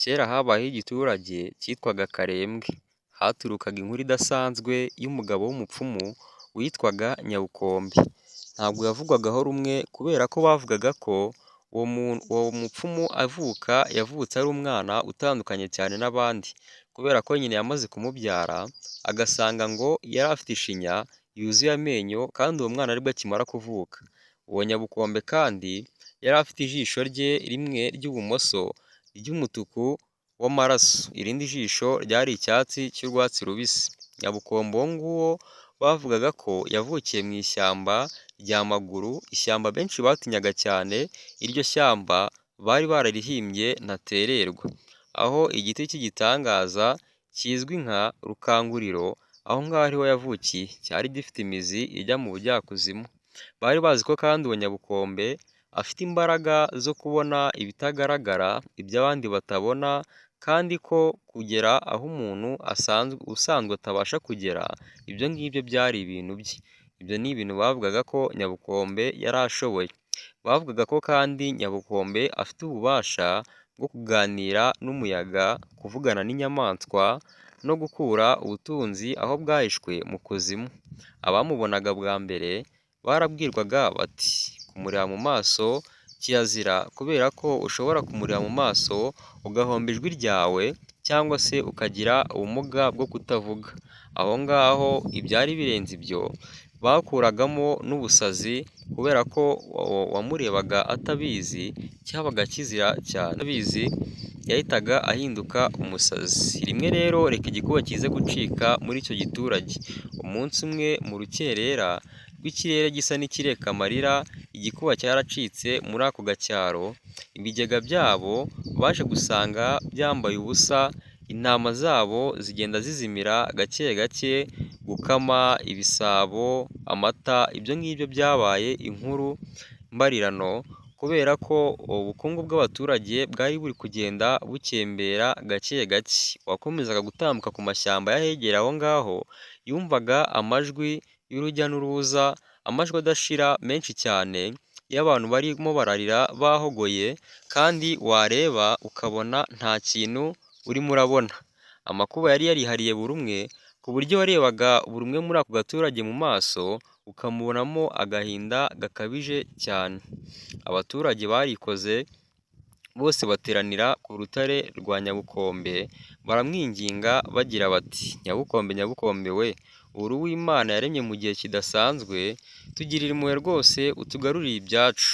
Kera habayeho igiturage cyitwaga Karembwe, haturukaga inkuru idasanzwe y'umugabo w'umupfumu witwaga Nyabukombe. Ntabwo yavugwagaho rumwe kubera ko bavugaga ko uwo mupfumu avuka yavutse ari umwana utandukanye cyane n'abandi, kubera ko nyina yamaze kumubyara agasanga ngo yari afite ishinya yuzuye amenyo kandi uwo mwana aribwo akimara kuvuka. Uwo Nyabukombe kandi yari afite ijisho rye rimwe ry'ibumoso ry'umutuku w'amaraso, irindi jisho ryari icyatsi cy'urwatsi rubisi. Nyabukombe uwo nguwo bavugaga ko yavukiye mu ishyamba rya Maguru, ishyamba benshi batinyaga cyane, iryo shyamba bari bararihimbye Ntatererwa, aho igiti cy'igitangaza kizwi nka Rukanguriro, aho ngaho ariho yavukiye, cyari gifite imizi ijya mu bujyakuzimu. Bari bazi ko kandi uwo Nyabukombe afite imbaraga zo kubona ibitagaragara, ibyo abandi batabona, kandi ko kugera aho umuntu usanzwe atabasha kugera, ibyo ngibyo byari ibintu bye. Ibyo ni ibintu bavugaga ko Nyabukombe yari ashoboye. Bavugaga ko kandi Nyabukombe afite ububasha bwo kuganira n'umuyaga, kuvugana n'inyamaswa no gukura ubutunzi aho bwahishwe mu kuzimu. Abamubonaga bwa mbere barabwirwaga bati kumureba mu maso kirazira, kubera ko ushobora kumureba mu maso ugahomba ijwi ryawe cyangwa se ukagira ubumuga bwo kutavuga. Aho ngaho ibyari birenze ibyo bakuragamo n'ubusazi, kubera ko uwamurebaga atabizi cyabaga kizira cyane. Atabizi yahitaga ahinduka umusazi. Rimwe rero reka igikuba kize gucika muri icyo giturage. Umunsi umwe mu rukerera rw'ikirere gisa n'ikireka amarira, igikuba cyaracitse muri ako gacyaro, ibigega byabo baje gusanga byambaye ubusa, intama zabo zigenda zizimira gake gake, gukama ibisabo, amata, ibyo ngibyo byabaye inkuru mbarirano, kubera ko ubukungu bw'abaturage bwari buri kugenda bukembera gake gake. Uwakomezaga gutambuka ku mashyamba y'ahegera aho ngaho yumvaga amajwi y'urujya n'uruza, amajwi adashira menshi cyane y'abantu barimo bararira bahogoye, kandi wareba ukabona nta kintu urimo urabona. Amakuba yari yarihariye buri umwe, ku buryo warebaga buri umwe muri ako gaturage mu maso ukamubonamo agahinda gakabije cyane. Abaturage barikoze bose bateranira ku rutare rwa Nyabukombe, baramwinginga bagira bati Nyabukombe, Nyabukombe we, uri uw'Imana yaremye mu gihe kidasanzwe, tugirire impuhwe rwose utugarurire ibyacu.